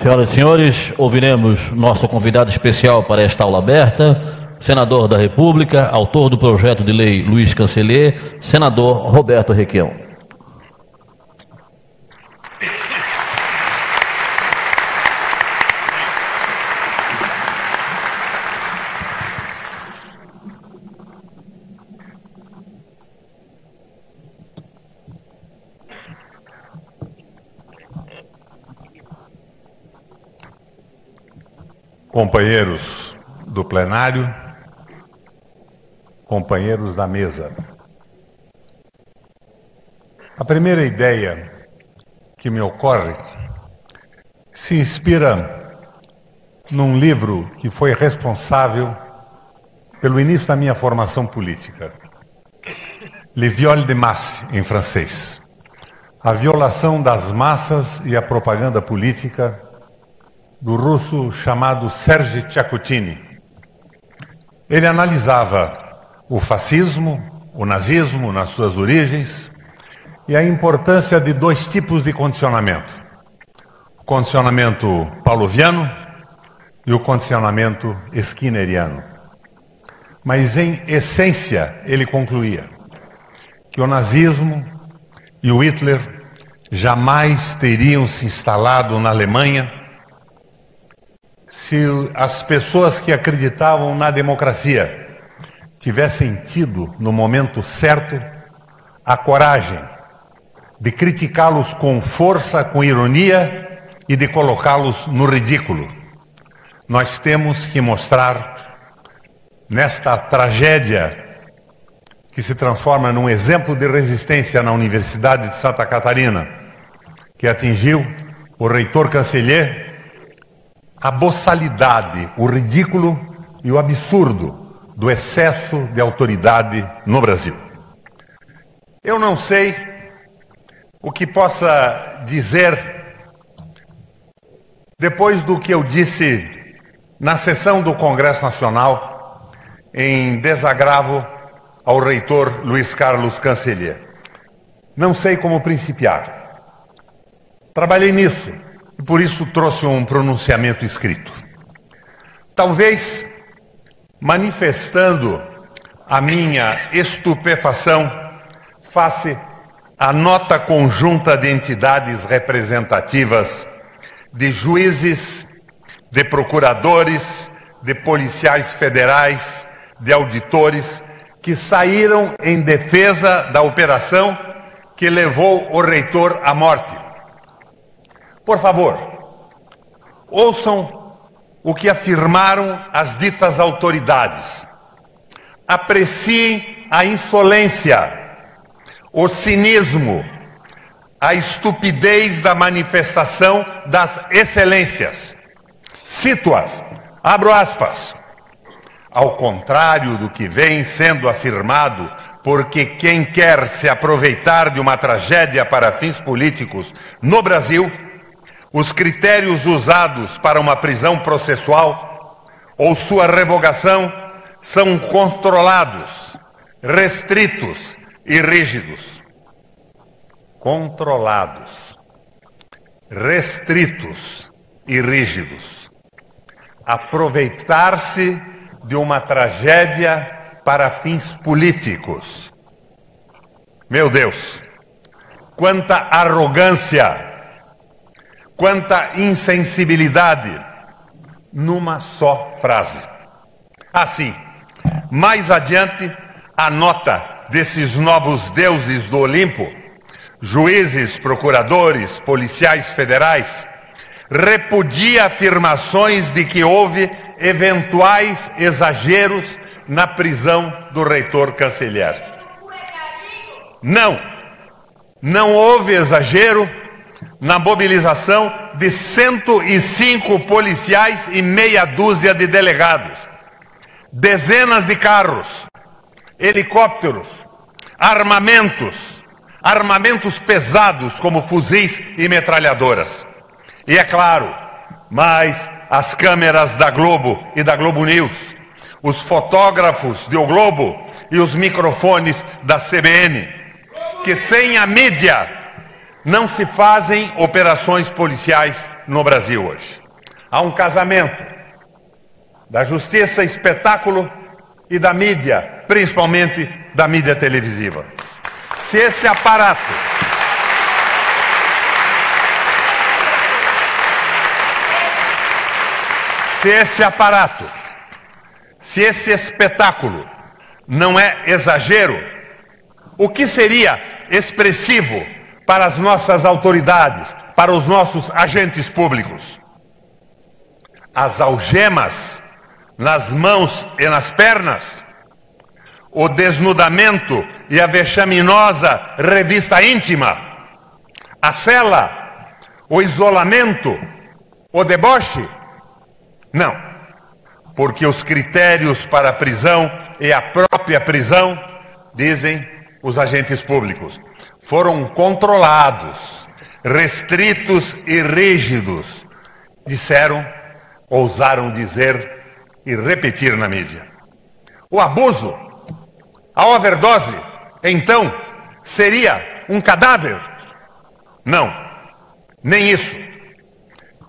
Senhoras e senhores, ouviremos nosso convidado especial para esta aula aberta, senador da República, autor do projeto de lei Luiz Cancellier, senador Roberto Requião. Companheiros do plenário, companheiros da mesa. A primeira ideia que me ocorre se inspira num livro que foi responsável pelo início da minha formação política. Le viol de masse, em francês. A violação das massas e a propaganda política, do russo chamado Serge Tchakouchine. Ele analisava o fascismo, o nazismo nas suas origens e a importância de dois tipos de condicionamento. O condicionamento pavloviano e o condicionamento skinneriano. Mas, em essência, ele concluía que o nazismo e o Hitler jamais teriam se instalado na Alemanha se as pessoas que acreditavam na democracia tivessem tido, no momento certo, a coragem de criticá-los com força, com ironia e de colocá-los no ridículo. Nós temos que mostrar, nesta tragédia que se transforma num exemplo de resistência na Universidade de Santa Catarina, que atingiu o reitor Cancellier, a boçalidade, o ridículo e o absurdo do excesso de autoridade no Brasil. Eu não sei o que possa dizer depois do que eu disse na sessão do Congresso Nacional em desagravo ao reitor Luiz Carlos Cancellier. Não sei como principiar. Trabalhei nisso. E por isso trouxe um pronunciamento escrito. Talvez manifestando a minha estupefação face à nota conjunta de entidades representativas, de juízes, de procuradores, de policiais federais, de auditores, que saíram em defesa da operação que levou o reitor à morte. Por favor, ouçam o que afirmaram as ditas autoridades. Apreciem a insolência, o cinismo, a estupidez da manifestação das excelências. Cito-as, abro aspas. Ao contrário do que vem sendo afirmado, porque quem quer se aproveitar de uma tragédia para fins políticos no Brasil, os critérios usados para uma prisão processual ou sua revogação são controlados, restritos e rígidos. Controlados, restritos e rígidos. Aproveitar-se de uma tragédia para fins políticos. Meu Deus, quanta arrogância! Quanta insensibilidade numa só frase. Assim, mais adiante, a nota desses novos deuses do Olimpo, juízes, procuradores, policiais federais, repudia afirmações de que houve eventuais exageros na prisão do reitor Cancellier. Não houve exagero na mobilização de 105 policiais e meia dúzia de delegados, dezenas de carros, helicópteros, armamentos pesados como fuzis e metralhadoras. E é claro, mais as câmeras da Globo e da Globo News, os fotógrafos do Globo e os microfones da CBN, que sem a mídia não se fazem operações policiais no Brasil hoje. Há um casamento da justiça, espetáculo e da mídia, principalmente da mídia televisiva. Se esse aparato se esse espetáculo não é exagero, o que seria expressivo para as nossas autoridades, para os nossos agentes públicos? As algemas nas mãos e nas pernas? O desnudamento e a vexaminosa revista íntima? A cela? O isolamento? O deboche? Não, porque os critérios para a prisão e a própria prisão, dizem os agentes públicos, foram controlados, restritos e rígidos, ousaram dizer e repetir na mídia. O abuso, a overdose, então, seria um cadáver? Não, nem isso.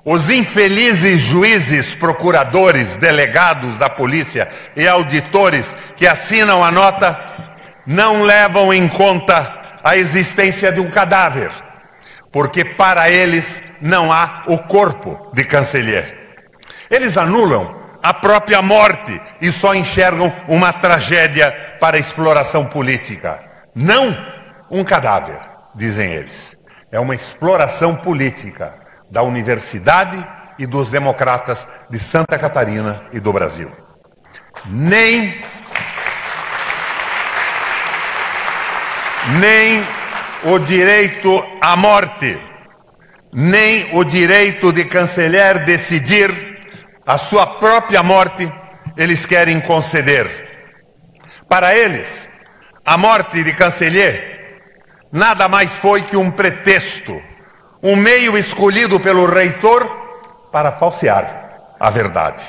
Os infelizes juízes, procuradores, delegados da polícia e auditores que assinam a nota não levam em conta a existência de um cadáver, porque para eles não há o corpo de Cancellier. Eles anulam a própria morte e só enxergam uma tragédia para a exploração política. Não um cadáver, dizem eles. É uma exploração política da universidade e dos democratas de Santa Catarina e do Brasil. Nem o direito à morte, nem o direito de Cancellier decidir a sua própria morte, eles querem conceder. Para eles, a morte de Cancellier nada mais foi que um pretexto, um meio escolhido pelo reitor para falsear a verdade.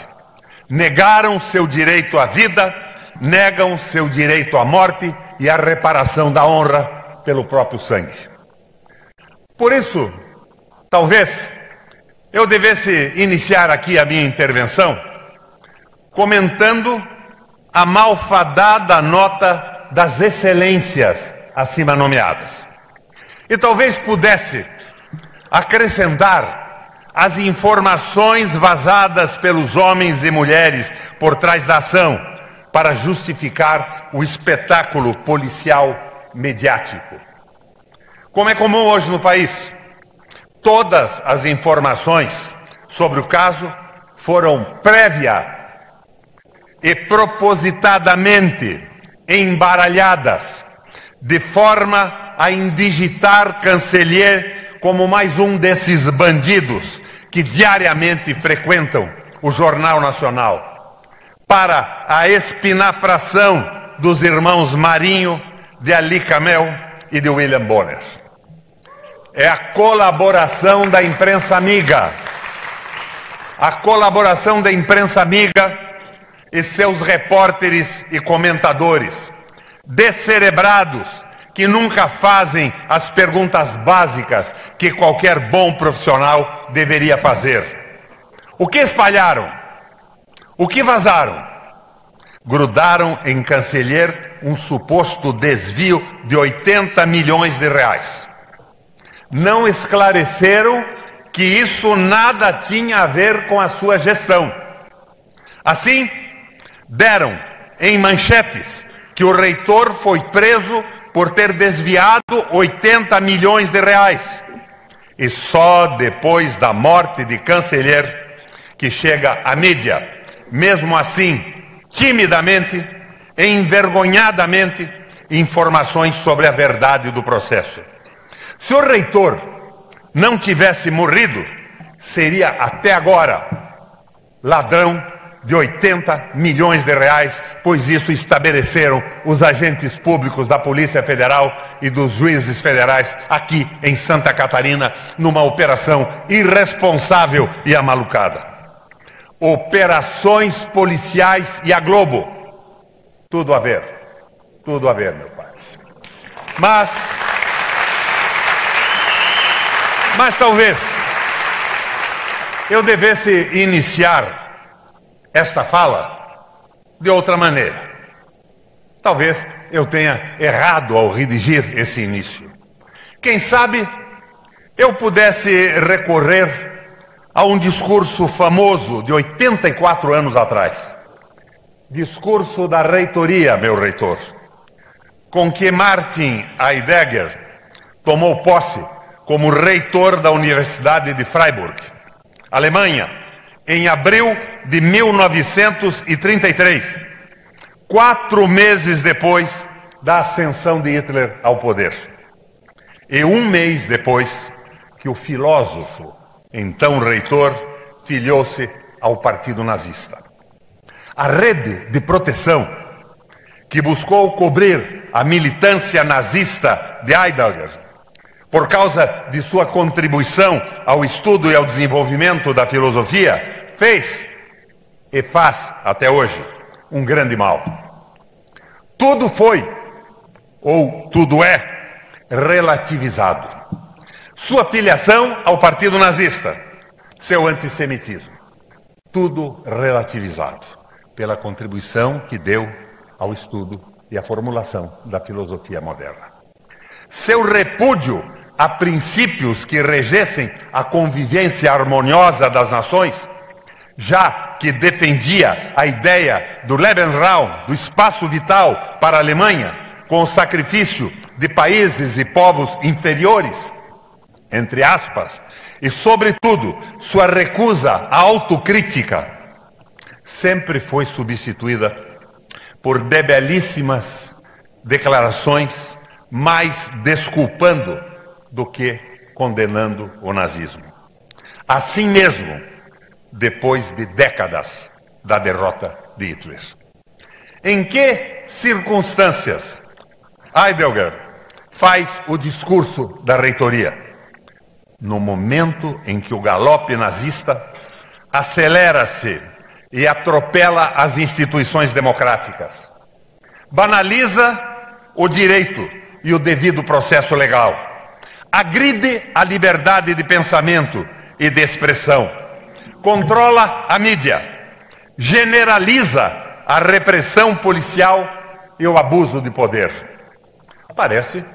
Negaram seu direito à vida, negam seu direito à morte e à reparação da honra pelo próprio sangue. Por isso, talvez eu devesse iniciar aqui a minha intervenção comentando a malfadada nota das excelências acima nomeadas. E talvez pudesse acrescentar as informações vazadas pelos homens e mulheres por trás da ação para justificar o espetáculo policial mediático. Como é comum hoje no país, todas as informações sobre o caso foram prévia e propositadamente embaralhadas, de forma a indigitar Cancellier como mais um desses bandidos que diariamente frequentam o Jornal Nacional, para a espinafração dos irmãos Marinho, de Ali Camel e de William Bonner. É a colaboração da imprensa amiga. A colaboração da imprensa amiga e seus repórteres e comentadores, descerebrados, que nunca fazem as perguntas básicas que qualquer bom profissional deveria fazer. O que espalharam? O que vazaram? Grudaram em Cancellier um suposto desvio de 80 milhões de reais. Não esclareceram que isso nada tinha a ver com a sua gestão. Assim, deram em manchetes que o reitor foi preso por ter desviado 80 milhões de reais. E só depois da morte de Cancellier que chega à mídia, mesmo assim, timidamente e envergonhadamente, informações sobre a verdade do processo. Se o reitor não tivesse morrido, seria até agora ladrão de 80 milhões de reais, pois isso estabeleceram os agentes públicos da Polícia Federal e dos juízes federais aqui em Santa Catarina, numa operação irresponsável e amalucada. Operações policiais e a Globo. Tudo a ver, meu pai. Mas eu devesse iniciar esta fala de outra maneira. Talvez eu tenha errado ao redigir esse início. Quem sabe eu pudesse recorrer a um discurso famoso de 84 anos atrás. Discurso da reitoria, meu reitor, com que Martin Heidegger tomou posse como reitor da Universidade de Freiburg, Alemanha, em abril de 1933, 4 meses depois da ascensão de Hitler ao poder. E 1 mês depois que o filósofo, então reitor, filiou-se ao Partido Nazista. A rede de proteção que buscou cobrir a militância nazista de Heidegger, por causa de sua contribuição ao estudo e ao desenvolvimento da filosofia, fez e faz até hoje um grande mal. Tudo foi, ou tudo é, relativizado. Sua filiação ao Partido Nazista, seu antissemitismo, tudo relativizado pela contribuição que deu ao estudo e à formulação da filosofia moderna. Seu repúdio a princípios que regessem a convivência harmoniosa das nações, já que defendia a ideia do Lebensraum, do espaço vital para a Alemanha, com o sacrifício de países e povos inferiores, entre aspas, e, sobretudo, sua recusa à autocrítica, sempre foi substituída por debilíssimas declarações, mais desculpando do que condenando o nazismo. Assim mesmo, depois de décadas da derrota de Hitler. Em que circunstâncias Heidegger faz o discurso da reitoria? No momento em que o galope nazista acelera-se e atropela as instituições democráticas, banaliza o direito e o devido processo legal, agride a liberdade de pensamento e de expressão, controla a mídia, generaliza a repressão policial e o abuso de poder. Parece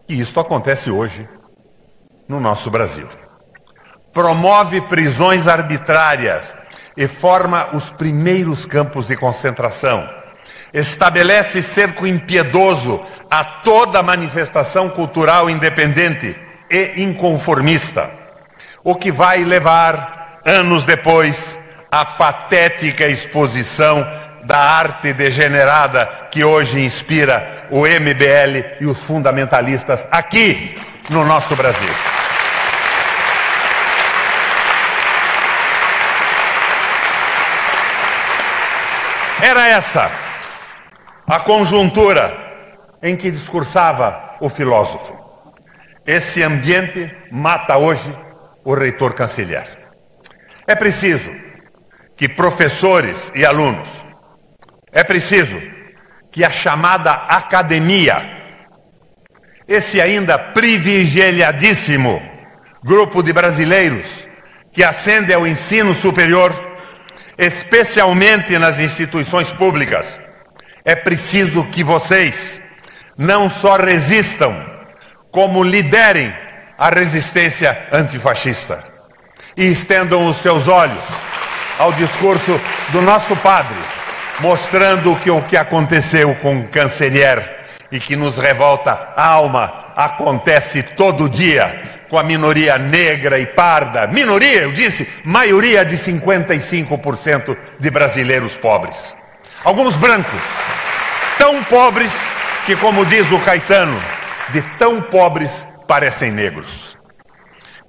que isto acontece hoje no nosso Brasil. Promove prisões arbitrárias e forma os primeiros campos de concentração. Estabelece cerco impiedoso a toda manifestação cultural independente e inconformista, o que vai levar, anos depois, à patética exposição da arte degenerada que hoje inspira o MBL e os fundamentalistas aqui no nosso Brasil. Era essa a conjuntura em que discursava o filósofo. Esse ambiente mata hoje o reitor canceler. É preciso que professores e alunos, é preciso que a chamada academia, esse ainda privilegiadíssimo grupo de brasileiros que ascende ao ensino superior, especialmente nas instituições públicas, é preciso que vocês não só resistam, como liderem a resistência antifascista e estendam os seus olhos ao discurso do nosso padre, mostrando que o que aconteceu com o canceler e que nos revolta a alma acontece todo dia com a minoria negra e parda. Minoria, eu disse, maioria de 55% de brasileiros pobres. Alguns brancos, tão pobres que, como diz o Caetano, de tão pobres parecem negros.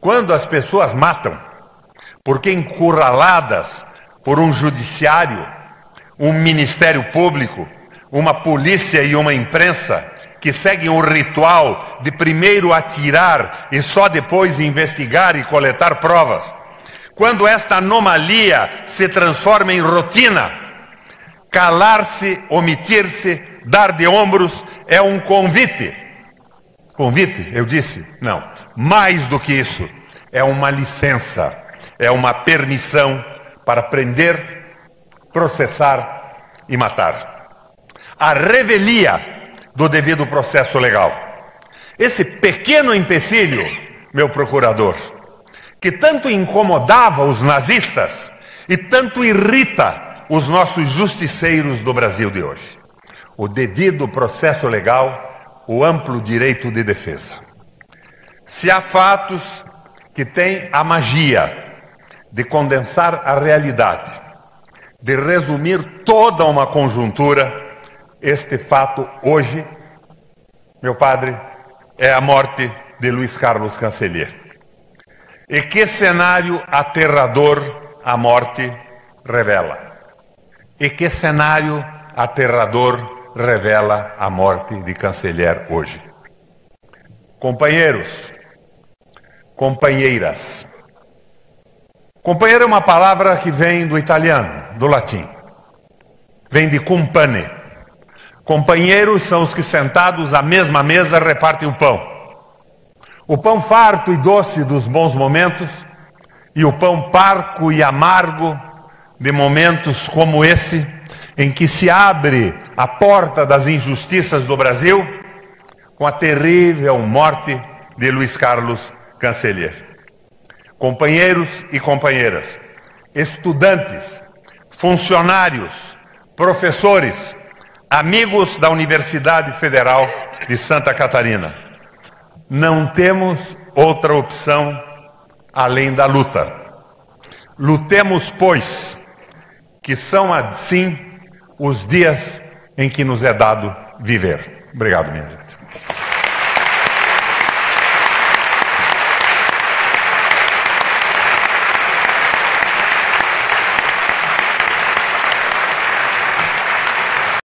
Quando as pessoas matam, porque encurraladas por um judiciário, um ministério público, uma polícia e uma imprensa que seguem o ritual de primeiro atirar e só depois investigar e coletar provas, quando esta anomalia se transforma em rotina, calar-se, omitir-se, dar de ombros é um convite. Convite, eu disse? Não. Mais do que isso, é uma licença. é uma permissão para prender, processar e matar. A revelia do devido processo legal. Esse pequeno empecilho, meu procurador, que tanto incomodava os nazistas e tanto irrita os nossos justiceiros do Brasil de hoje. O devido processo legal, o amplo direito de defesa. Se há fatos que têm a magia de condensar a realidade, de resumir toda uma conjuntura, este fato hoje, meu padre, é a morte de Luiz Carlos Cancellier. E que cenário aterrador a morte revela. E que cenário aterrador revela a morte de Cancellier hoje. Companheiros, companheiras. Companheiro é uma palavra que vem do italiano, do latim. Vem de compane. Companheiros são os que sentados à mesma mesa repartem o pão. O pão farto e doce dos bons momentos e o pão parco e amargo de momentos como esse, em que se abre a porta das injustiças do Brasil com a terrível morte de Luiz Carlos Cancellier. Companheiros e companheiras, estudantes, funcionários, professores, amigos da Universidade Federal de Santa Catarina, não temos outra opção além da luta. Lutemos, pois, que são assim os dias em que nos é dado viver. Obrigado, minha gente.